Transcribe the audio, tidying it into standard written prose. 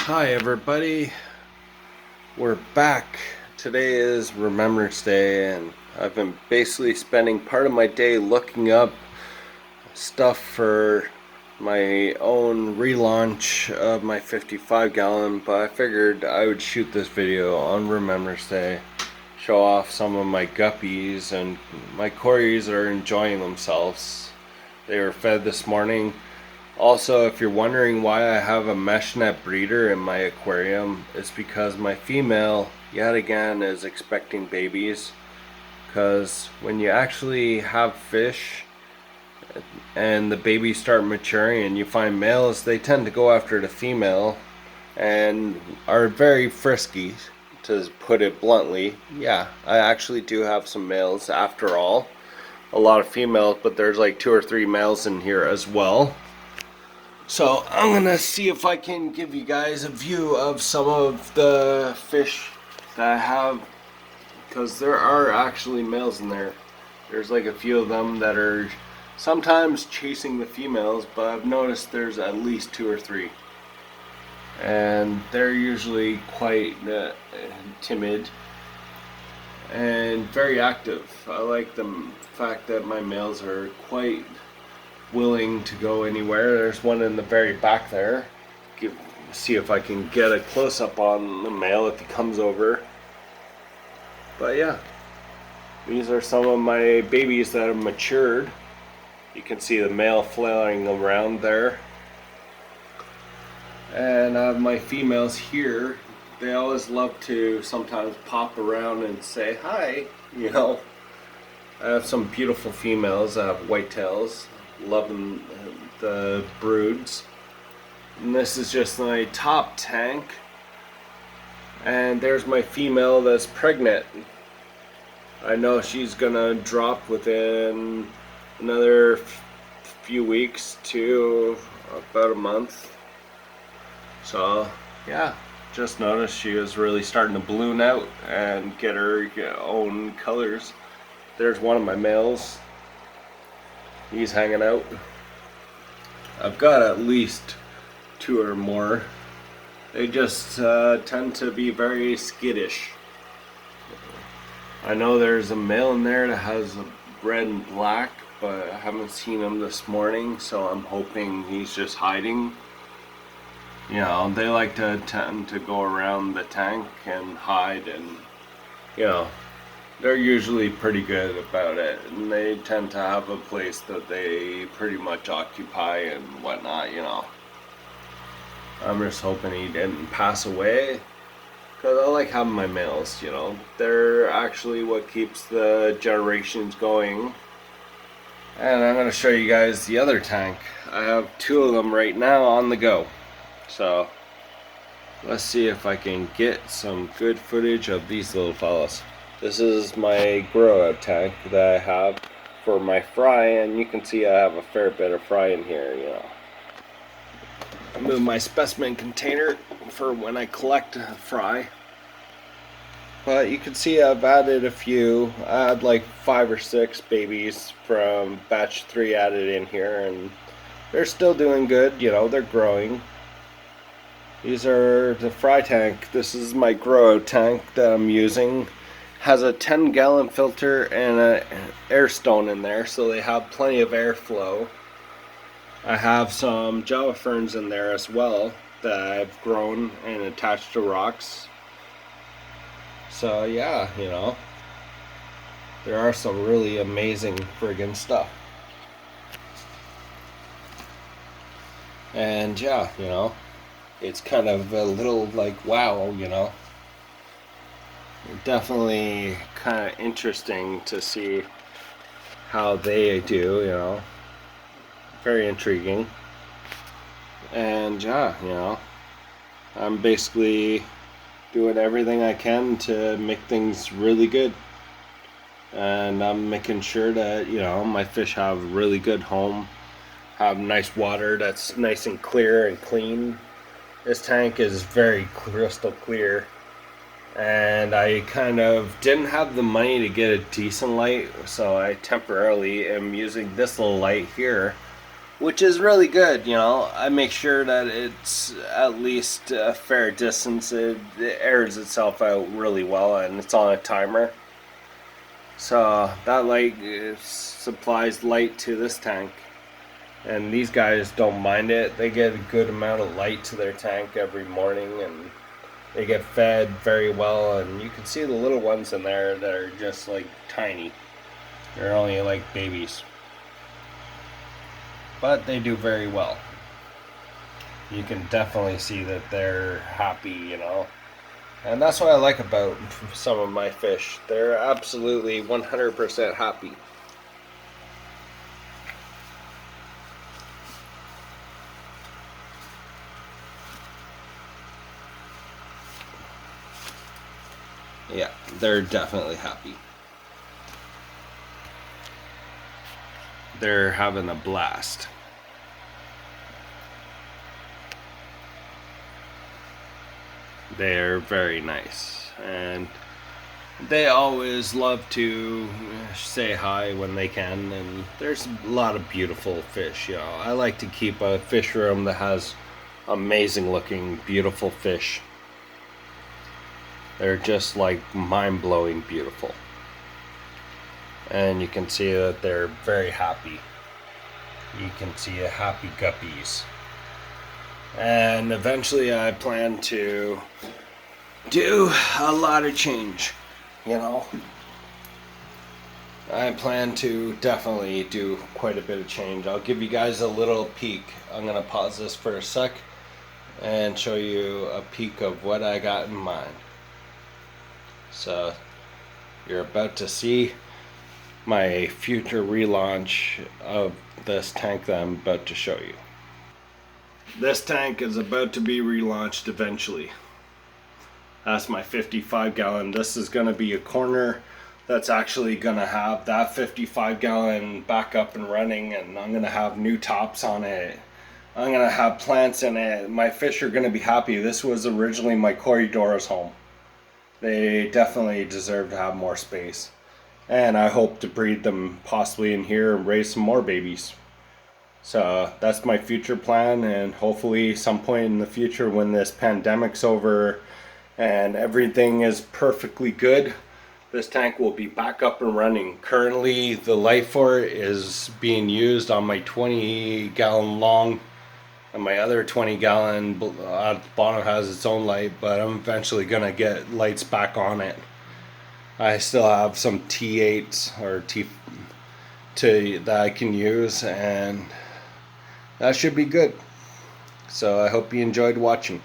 Hi everybody, we're back. Today is Remembrance Day and I've been basically spending part of my day looking up stuff for my own relaunch of my 55 gallon, but I figured I would shoot this video on Remembrance Day, show off some of my guppies, and my Corys are enjoying themselves. They were fed this morning. Also, if you're wondering why I have a mesh net breeder in my aquarium, it's because my female, yet again, is expecting babies. Because when you actually have fish and the babies start maturing and you find males, they tend to go after the female and are very frisky, to put it bluntly. Yeah, I actually do have some males after all. A lot of females, but there's like 2 or 3 males in here as well. So I'm gonna see if I can give you guys a view of some of the fish that I have, because there are actually males in there. There's like a few of them that are sometimes chasing the females, but I've noticed there's at least 2 or 3. And they're usually quite timid and very active. I like the fact that my males are quite willing to go anywhere. There's one in the very back there. See if I can get a close-up on the male if he comes over. But yeah, these are some of my babies that have matured. You can see the male flailing around there. And I have my females here. They always love to sometimes pop around and say hi, you know. I have some beautiful females. I have whitetails. Loving the broods. And this is just my top tank. And there's my female that's pregnant. I know she's gonna drop within another few weeks to about a month. So yeah, just noticed she was really starting to balloon out and get her own colors. There's one of my males. He's hanging out. I've got at least 2 or more. They just tend to be very skittish. I know there's a male in there that has a red and black, but I haven't seen him this morning, so I'm hoping he's just hiding. You know, they like to tend to go around the tank and hide, and you know, they're usually pretty good about it, and they tend to have a place that they pretty much occupy and whatnot, you know. I'm just hoping he didn't pass away, because I like having my males, you know. They're actually what keeps the generations going. And I'm going to show you guys the other tank. I have 2 of them right now on the go. So let's see if I can get some good footage of these little fellas. This is my grow out tank that I have for my fry, and you can see I have a fair bit of fry in here, you know. I move my specimen container for when I collect fry. But you can see I've added a few. I had like 5 or 6 babies from batch 3 added in here, and they're still doing good, you know, they're growing. These are the fry tank. This is my grow out tank that I'm using. Has a 10-gallon filter and an air stone in there, so they have plenty of airflow. I have some Java ferns in there as well that I've grown and attached to rocks. So yeah, you know, there are some really amazing friggin' stuff. And yeah, you know, it's kind of a little like wow, you know. Definitely kind of interesting to see how they do, you know. Very intriguing. And yeah, you know, I'm basically doing everything I can to make things really good. And I'm making sure that, you know, my fish have a really good home, have nice water that's nice and clear and clean. This tank is very crystal clear. And I kind of didn't have the money to get a decent light, so I temporarily am using this little light here which is really good. You know, I make sure that it's at least a fair distance. It airs itself out really well, and it's on a timer. So that light supplies light to this tank. And these guys don't mind it. They get a good amount of light to their tank every morning, and they get fed very well. And you can see the little ones in there that are just like tiny. They're only like babies. But they do very well. You can definitely see that they're happy, you know. And that's what I like about some of my fish. They're absolutely 100% happy. Yeah, they're definitely happy. They're having a blast. They're very nice, and they always love to say hi when they can. And there's a lot of beautiful fish. You know, I like to keep a fish room that has amazing looking beautiful fish. They're just like mind-blowing beautiful, and you can see that they're very happy. You can see a happy guppies. And eventually I plan to do a lot of change, you know. I plan to definitely do quite a bit of change. I'll give you guys a little peek. I'm going to pause this for a sec and show you a peek of what I got in mind. So you're about to see my future relaunch of this tank that I'm about to show you. This tank is about to be relaunched eventually. That's my 55 gallon. This is going to be a corner that's actually going to have that 55 gallon back up and running, and I'm going to have new tops on it. I'm going to have plants in it. My fish are going to be happy. This was originally my Cory home. They definitely deserve to have more space. And I hope to breed them possibly in here and raise some more babies. So that's my future plan, and hopefully some point in the future when this pandemic's over and everything is perfectly good, this tank will be back up and running. Currently the light for it is being used on my 20 gallon long, and my other 20 gallon at the bottom has its own light, but I'm eventually gonna get lights back on it. I still have some T8s or that I can use, and that should be good. So I hope you enjoyed watching.